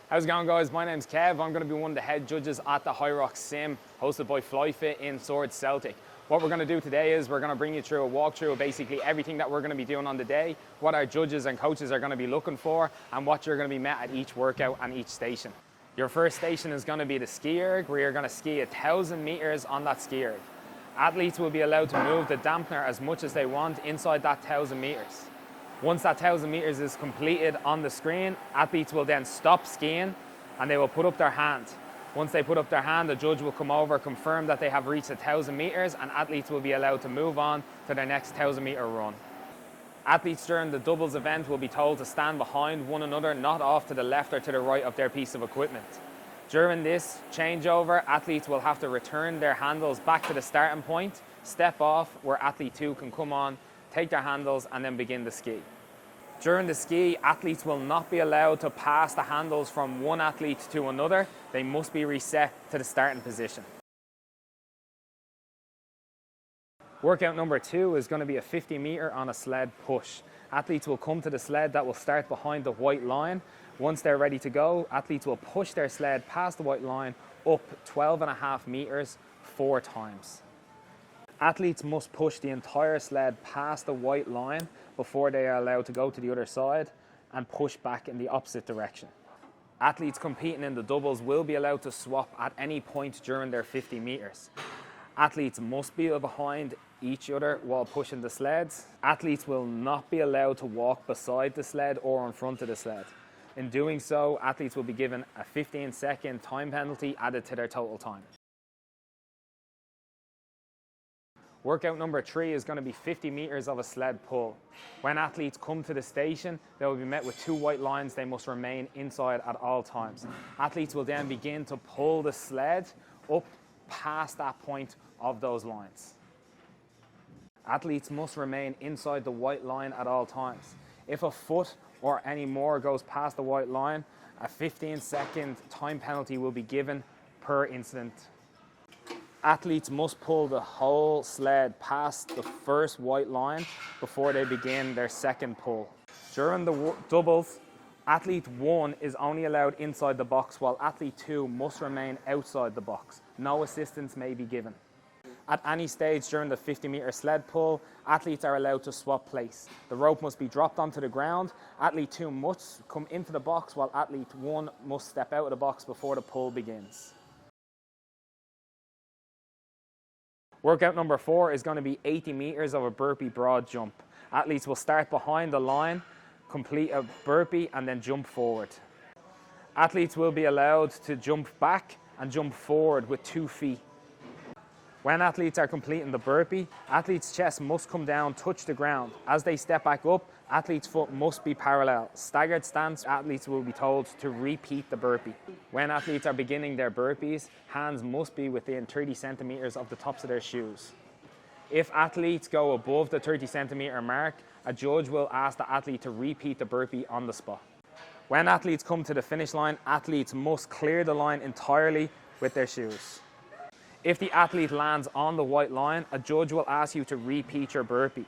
How's it going, guys? My name's Kev. I'm going to be one of the head judges at the HYROX Sim, hosted by FLYEfit in Swords Celtic. What we're going to do today is we're going to bring you through a walkthrough of basically everything that we're going to be doing on the day, what our judges and coaches are going to be looking for, and what you're going to be met at each workout and each station. Your first station is going to be the ski erg, where you're going to ski 1,000 meters on that ski erg. Athletes will be allowed to move the dampener as much as they want inside that 1,000 meters. Once that 1,000 meters is completed on the screen, athletes will then stop skiing and they will put up their hand. Once they put up their hand, the judge will come over, confirm that they have reached 1,000 meters, and athletes will be allowed to move on to their next 1,000 meter run. Athletes during the doubles event will be told to stand behind one another, not off to the left or to the right of their piece of equipment. During this changeover, athletes will have to return their handles back to the starting point, step off where athlete 2 can come on, take their handles and then begin the ski. During the ski, athletes will not be allowed to pass the handles from one athlete to another. They must be reset to the starting position. Workout number 2 is going to be a 50 meter on a sled push. Athletes will come to the sled that will start behind the white line. Once they're ready to go, athletes will push their sled past the white line up 12.5 meters 4 times. Athletes must push the entire sled past the white line before they are allowed to go to the other side and push back in the opposite direction. Athletes competing in the doubles will be allowed to swap at any point during their 50 meters. Athletes must be behind each other while pushing the sleds. Athletes will not be allowed to walk beside the sled or in front of the sled. In doing so, athletes will be given a 15-second time penalty added to their total time. Workout number 3 is going to be 50 meters of a sled pull. When athletes come to the station, they will be met with 2 white lines they must remain inside at all times. Athletes will then begin to pull the sled up past that point of those lines. Athletes must remain inside the white line at all times. If a foot or any more goes past the white line, a 15-second time penalty will be given per incident. Athletes must pull the whole sled past the first white line before they begin their second pull. During the doubles, athlete 1 is only allowed inside the box while athlete 2 must remain outside the box. No assistance may be given. At any stage during the 50-meter sled pull, athletes are allowed to swap place. The rope must be dropped onto the ground. Athlete 2 must come into the box while athlete 1 must step out of the box before the pull begins. Workout number 4 is going to be 80 meters of a burpee broad jump. Athletes will start behind the line, complete a burpee and then jump forward. Athletes will be allowed to jump back and jump forward with 2 feet. When athletes are completing the burpee, athletes' chest must come down, touch the ground. As they step back up, athletes' foot must be parallel. Staggered stance, athletes will be told to repeat the burpee. When athletes are beginning their burpees, hands must be within 30 centimeters of the tops of their shoes. If athletes go above the 30 centimeter mark, a judge will ask the athlete to repeat the burpee on the spot. When athletes come to the finish line, athletes must clear the line entirely with their shoes. If the athlete lands on the white line, a judge will ask you to repeat your burpee.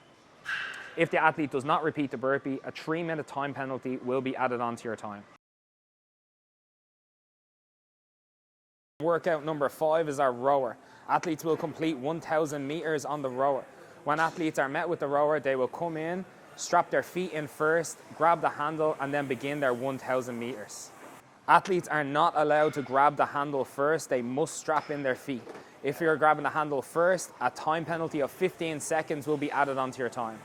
If the athlete does not repeat the burpee, a 3-minute time penalty will be added onto your time. Workout number 5 is our rower. Athletes will complete 1,000 meters on the rower. When athletes are met with the rower, they will come in, strap their feet in first, grab the handle, and then begin their 1,000 meters. Athletes are not allowed to grab the handle first, they must strap in their feet. If you're grabbing the handle first, a time penalty of 15 seconds will be added onto your time.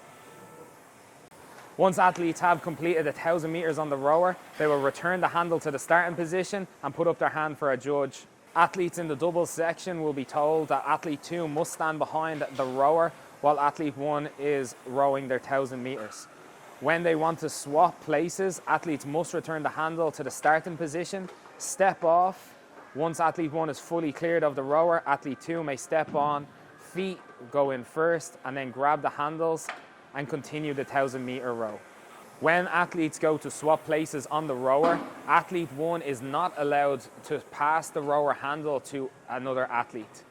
Once athletes have completed 1,000 meters on the rower, they will return the handle to the starting position and put up their hand for a judge. Athletes in the doubles section will be told that athlete 2 must stand behind the rower while athlete 1 is rowing their 1,000 meters. When they want to swap places, athletes must return the handle to the starting position, step off. Once athlete 1 is fully cleared of the rower, athlete 2 may step on, feet go in first, and then grab the handles and continue the 1,000 meter row. When athletes go to swap places on the rower, athlete 1 is not allowed to pass the rower handle to another athlete.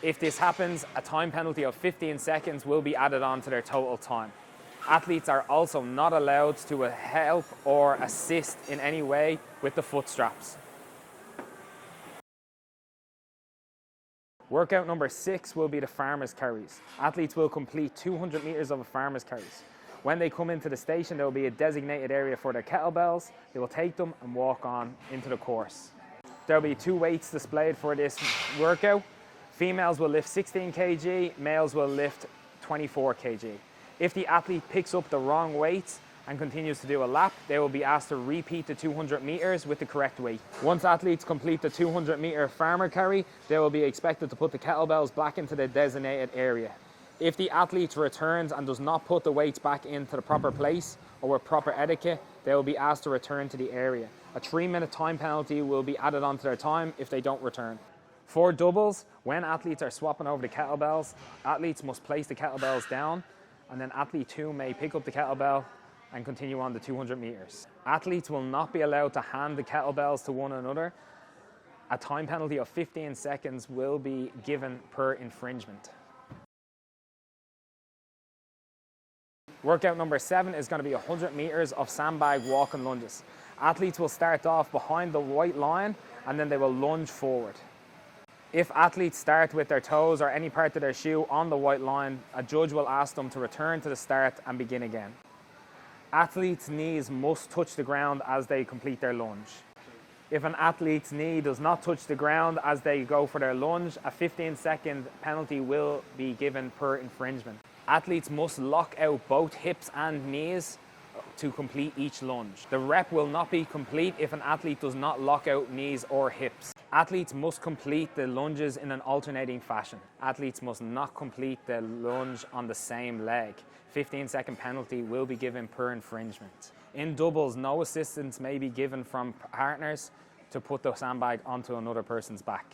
If this happens, a time penalty of 15 seconds will be added on to their total time. Athletes are also not allowed to help or assist in any way with the foot straps. Workout number 6 will be the farmer's carries. Athletes will complete 200 meters of a farmer's carries. When they come into the station, there will be a designated area for their kettlebells. They will take them and walk on into the course. There will be 2 weights displayed for this workout. Females will lift 16 kg, males will lift 24 kg. If the athlete picks up the wrong weights and continues to do a lap, they will be asked to repeat the 200 meters with the correct weight. Once athletes complete the 200 meter farmer carry, they will be expected to put the kettlebells back into the designated area. If the athlete returns and does not put the weights back into the proper place or with proper etiquette, they will be asked to return to the area. A 3-minute time penalty will be added onto their time if they don't return. For doubles, when athletes are swapping over the kettlebells, athletes must place the kettlebells down, and then athlete 2 may pick up the kettlebell and continue on the 200 meters. Athletes will not be allowed to hand the kettlebells to one another. A time penalty of 15 seconds will be given per infringement. Workout number 7 is going to be 100 meters of sandbag walk and lunges. Athletes will start off behind the white line and then they will lunge forward. If athletes start with their toes or any part of their shoe on the white line, a judge will ask them to return to the start and begin again. Athletes' knees must touch the ground as they complete their lunge. If an athlete's knee does not touch the ground as they go for their lunge, a 15-second penalty will be given per infringement. Athletes must lock out both hips and knees to complete each lunge. The rep will not be complete if an athlete does not lock out knees or hips. Athletes must complete the lunges in an alternating fashion. Athletes must not complete the lunge on the same leg. 15-second penalty will be given per infringement. In doubles, no assistance may be given from partners to put the sandbag onto another person's back.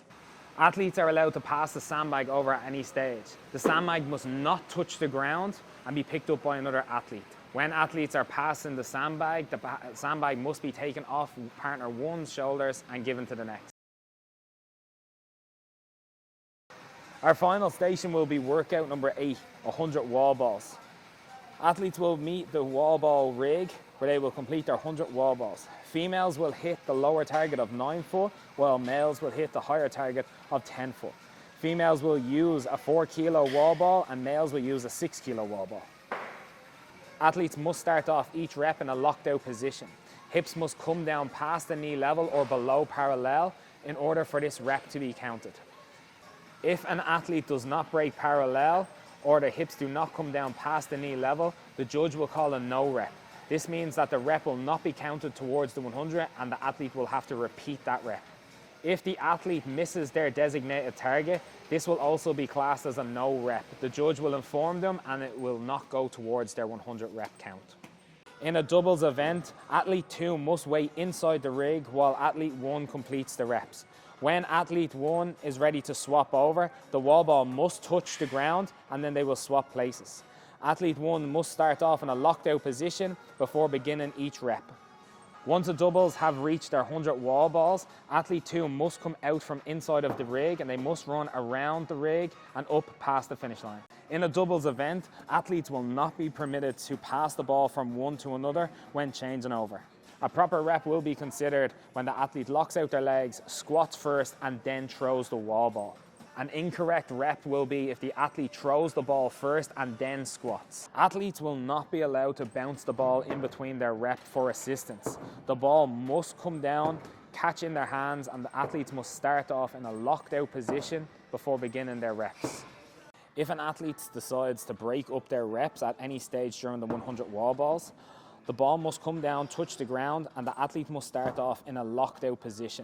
Athletes are allowed to pass the sandbag over at any stage. The sandbag must not touch the ground and be picked up by another athlete. When athletes are passing the sandbag must be taken off partner 1's shoulders and given to the next. Our final station will be workout number 8, 100 wall balls. Athletes will meet the wall ball rig where they will complete their 100 wall balls. Females will hit the lower target of 9 foot, while males will hit the higher target of 10 foot. Females will use a 4 kilo wall ball and males will use a 6 kilo wall ball. Athletes must start off each rep in a locked out position. Hips must come down past the knee level or below parallel in order for this rep to be counted. If an athlete does not break parallel or the hips do not come down past the knee level, the judge will call a no rep. This means that the rep will not be counted towards the 100 and the athlete will have to repeat that rep. If the athlete misses their designated target, this will also be classed as a no rep. The judge will inform them and it will not go towards their 100 rep count. In a doubles event, athlete 2 must wait inside the rig while athlete 1 completes the reps. When athlete 1 is ready to swap over, the wall ball must touch the ground and then they will swap places. Athlete 1 must start off in a locked out position before beginning each rep. Once the doubles have reached their 100 wall balls, athlete 2 must come out from inside of the rig and they must run around the rig and up past the finish line. In a doubles event, athletes will not be permitted to pass the ball from one to another when changing over. A proper rep will be considered when the athlete locks out their legs, squats first and then throws the wall ball. An incorrect rep will be if the athlete throws the ball first and then squats. Athletes will not be allowed to bounce the ball in between their rep for assistance. The ball must come down, catch in their hands, and the athletes must start off in a locked out position before beginning their reps. If an athlete decides to break up their reps at any stage during the 100 wall balls, the ball must come down, touch the ground, and the athlete must start off in a locked out position.